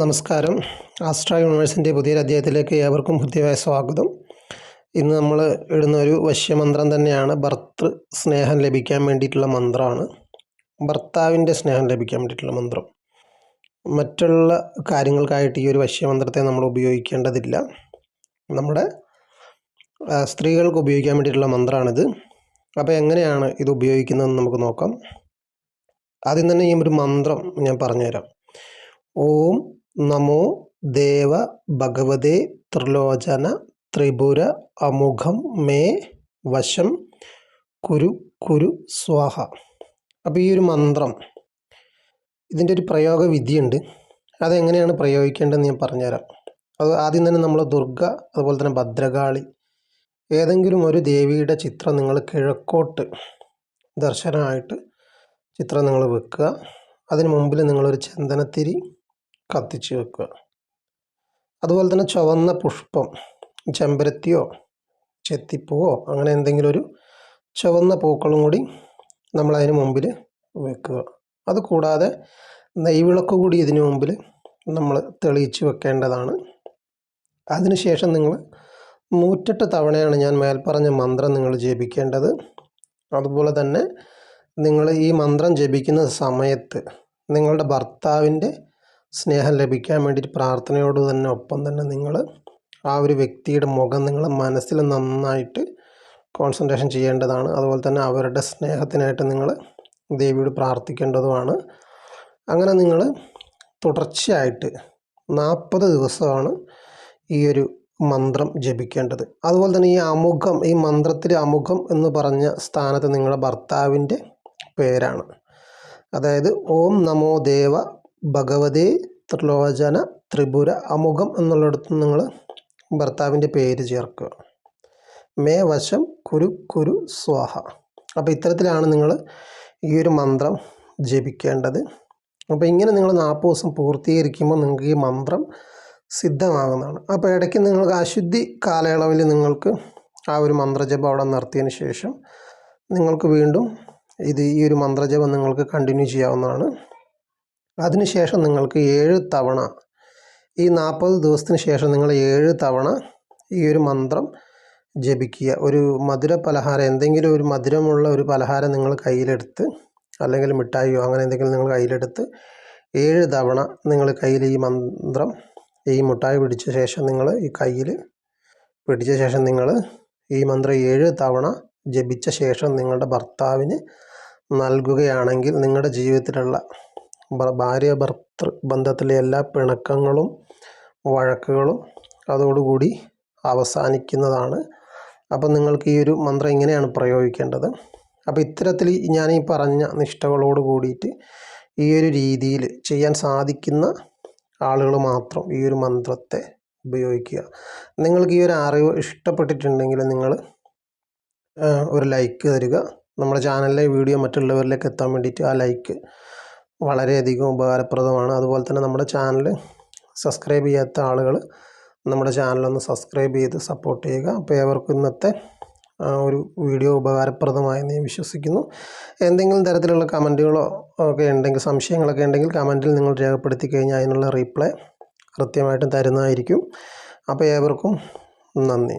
നമസ്കാരം. ആസ്ട്ര യൂണിവേഴ്സിൻ്റെ പുതിയൊരു അധ്യായത്തിലേക്ക് ഏവർക്കും ഹൃദ്യമായ സ്വാഗതം. ഇന്ന് നമ്മൾ ഇടുന്ന ഒരു വശ്യമന്ത്രം തന്നെയാണ്. ഭർത്തൃ സ്നേഹം ലഭിക്കാൻ വേണ്ടിയിട്ടുള്ള മന്ത്രമാണ്. ഭർത്താവിൻ്റെ സ്നേഹം ലഭിക്കാൻ വേണ്ടിയിട്ടുള്ള മന്ത്രം. മറ്റുള്ള കാര്യങ്ങൾക്കായിട്ട് ഈ ഒരു വശ്യമന്ത്രത്തെ നമ്മൾ ഉപയോഗിക്കേണ്ടതില്ല. നമ്മുടെ സ്ത്രീകൾക്ക് ഉപയോഗിക്കാൻ വേണ്ടിയിട്ടുള്ള മന്ത്രമാണിത്. അപ്പോൾ എങ്ങനെയാണ് ഇത് ഉപയോഗിക്കുന്നതെന്ന് നമുക്ക് നോക്കാം. ആദ്യം തന്നെ ഈ ഒരു മന്ത്രം ഞാൻ പറഞ്ഞുതരാം. ഓം നമോ ദേവ ഭഗവതേ ത്രിലോചന ത്രിപുര അമുഖം മേ വശം കുരു കുരു സ്വാഹ. അപ്പോൾ ഈ ഒരു മന്ത്രം, ഇതിൻ്റെ ഒരു പ്രയോഗ വിധിയുണ്ട്. അതെങ്ങനെയാണ് പ്രയോഗിക്കേണ്ടതെന്ന് ഞാൻ പറഞ്ഞുതരാം. അത് ആദ്യം തന്നെ നമ്മൾ ദുർഗ, അതുപോലെ തന്നെ ഭദ്രകാളി, ഏതെങ്കിലും ഒരു ദേവിയുടെ ചിത്രം നിങ്ങൾ കിഴക്കോട്ട് ദർശനമായിട്ട് ചിത്രം നിങ്ങൾ വെക്കുക. അതിന് മുമ്പിൽ നിങ്ങളൊരു ചന്ദനത്തിരി കത്തിച്ച് വെക്കുക. അതുപോലെ തന്നെ ചുവന്ന പുഷ്പം, ചെമ്പരത്തിയോ ചെത്തിപ്പൂവോ അങ്ങനെ എന്തെങ്കിലും ഒരു ചുവന്ന പൂക്കളും കൂടി നമ്മളതിന് മുമ്പിൽ വെക്കുക. അതുകൂടാതെ നെയ്വിളക്ക് കൂടി ഇതിന് മുമ്പിൽ നമ്മൾ തെളിയിച്ച് വെക്കേണ്ടതാണ്. അതിനുശേഷം നിങ്ങൾ 108 തവണയാണ് ഞാൻ മേൽപ്പറഞ്ഞ മന്ത്രം നിങ്ങൾ ജപിക്കേണ്ടത്. അതുപോലെ തന്നെ നിങ്ങൾ ഈ മന്ത്രം ജപിക്കുന്ന സമയത്ത് നിങ്ങളുടെ ഭർത്താവിൻ്റെ സ്നേഹം ലഭിക്കാൻ വേണ്ടിയിട്ട് പ്രാർത്ഥനയോട് തന്നെ ഒപ്പം തന്നെ നിങ്ങൾ ആ ഒരു വ്യക്തിയുടെ മുഖം നിങ്ങൾ മനസ്സിൽ നന്നായിട്ട് കോൺസെൻട്രേഷൻ ചെയ്യേണ്ടതാണ്. അതുപോലെ തന്നെ അവരുടെ സ്നേഹത്തിനായിട്ട് നിങ്ങൾ ദേവിയോട് പ്രാർത്ഥിക്കേണ്ടതുമാണ്. അങ്ങനെ നിങ്ങൾ തുടർച്ചയായിട്ട് 40 ദിവസമാണ് ഈ ഒരു മന്ത്രം ജപിക്കേണ്ടത്. അതുപോലെ തന്നെ ഈ അമുഖം, ഈ മന്ത്രത്തിൽ അമുഖം എന്ന് പറഞ്ഞ സ്ഥാനത്ത് നിങ്ങളുടെ ഭർത്താവിൻ്റെ പേരാണ്. അതായത് ഓം നമോ ദേവ ഭഗവതേ ത്രിലോചന ത്രിപുര അമുഖം എന്നുള്ളിടത്ത് നിങ്ങൾ ഭർത്താവിൻ്റെ പേര് ചേർക്കുക. മേ വശം കുരു കുരു സ്വാഹ. അപ്പോൾ ഇത്തരത്തിലാണ് നിങ്ങൾ ഈ ഒരു മന്ത്രം ജപിക്കേണ്ടത്. അപ്പോൾ ഇങ്ങനെ നിങ്ങൾ 40 ദിവസം പൂർത്തീകരിക്കുമ്പോൾ നിങ്ങൾക്ക് ഈ മന്ത്രം സിദ്ധമാകുന്നതാണ്. അപ്പോൾ ഇടയ്ക്ക് നിങ്ങൾക്ക് അശുദ്ധി കാലയളവിൽ നിങ്ങൾക്ക് ആ ഒരു മന്ത്രജപം അവിടെ നിർത്തിയതിന് ശേഷം നിങ്ങൾക്ക് വീണ്ടും ഈ ഒരു മന്ത്രജപം നിങ്ങൾക്ക് കണ്ടിന്യൂ ചെയ്യാവുന്നതാണ്. അതിനുശേഷം നിങ്ങൾക്ക് 7 തവണ, ഈ 40 ദിവസത്തിന് ശേഷം നിങ്ങൾ 7 തവണ ഈ ഒരു മന്ത്രം ജപിക്കുക. ഒരു മധുര പലഹാരം, എന്തെങ്കിലും ഒരു മധുരമുള്ള ഒരു പലഹാരം നിങ്ങൾ കയ്യിലെടുത്ത്, അല്ലെങ്കിൽ മിഠായിയോ അങ്ങനെ എന്തെങ്കിലും നിങ്ങൾ കയ്യിലെടുത്ത് 7 തവണ നിങ്ങൾ കയ്യിൽ ഈ മന്ത്രം, ഈ മിഠായി പിടിച്ച ശേഷം നിങ്ങൾ ഈ കയ്യിൽ പിടിച്ച ശേഷം നിങ്ങൾ ഈ മന്ത്രം 7 തവണ ജപിച്ച ശേഷം നിങ്ങളുടെ ഭർത്താവിന് നൽകുകയാണെങ്കിൽ നിങ്ങളുടെ ജീവിതത്തിലുള്ള ഭാര്യ ഭർത്തൃ ബന്ധത്തിലെ എല്ലാ പിണക്കങ്ങളും വഴക്കുകളും അതോടുകൂടി അവസാനിക്കുന്നതാണ്. അപ്പം നിങ്ങൾക്ക് ഈ ഒരു മന്ത്രം ഇങ്ങനെയാണ് പ്രയോഗിക്കേണ്ടത്. അപ്പോൾ ഇത്തരത്തിൽ ഞാൻ ഈ പറഞ്ഞ നിഷ്ഠകളോട് കൂടിയിട്ട് ഈ ഒരു രീതിയിൽ ചെയ്യാൻ സാധിക്കുന്ന ആളുകൾ മാത്രം ഈ ഒരു മന്ത്രത്തെ ഉപയോഗിക്കുക. നിങ്ങൾക്ക് ഈ ഒരു അറിവ് ഇഷ്ടപ്പെട്ടിട്ടുണ്ടെങ്കിൽ നിങ്ങൾ ഒരു ലൈക്ക് തരിക. നമ്മുടെ ചാനലിലെ വീഡിയോ മറ്റുള്ളവരിലേക്ക് എത്താൻ വേണ്ടിയിട്ട് ആ ലൈക്ക് വളരെയധികം ഉപകാരപ്രദമാണ്. അതുപോലെ തന്നെ നമ്മുടെ ചാനൽ സബ്സ്ക്രൈബ് ചെയ്യാത്ത ആളുകൾ നമ്മുടെ ചാനലൊന്ന് സബ്സ്ക്രൈബ് ചെയ്ത് സപ്പോർട്ട് ചെയ്യുക. അപ്പോൾ ഏവർക്കും ഇന്നത്തെ ഒരു വീഡിയോ ഉപകാരപ്രദമായെന്ന് ഞാൻ വിശ്വസിക്കുന്നു. എന്തെങ്കിലും തരത്തിലുള്ള കമൻറ്റുകളോ ഒക്കെ ഉണ്ടെങ്കിൽ, സംശയങ്ങളൊക്കെ ഉണ്ടെങ്കിൽ കമൻറ്റിൽ നിങ്ങൾ രേഖപ്പെടുത്തി കഴിഞ്ഞാൽ അതിനുള്ള റീപ്ലൈ കൃത്യമായിട്ടും തരുന്നതായിരിക്കും. അപ്പോൾ ഏവർക്കും നന്ദി.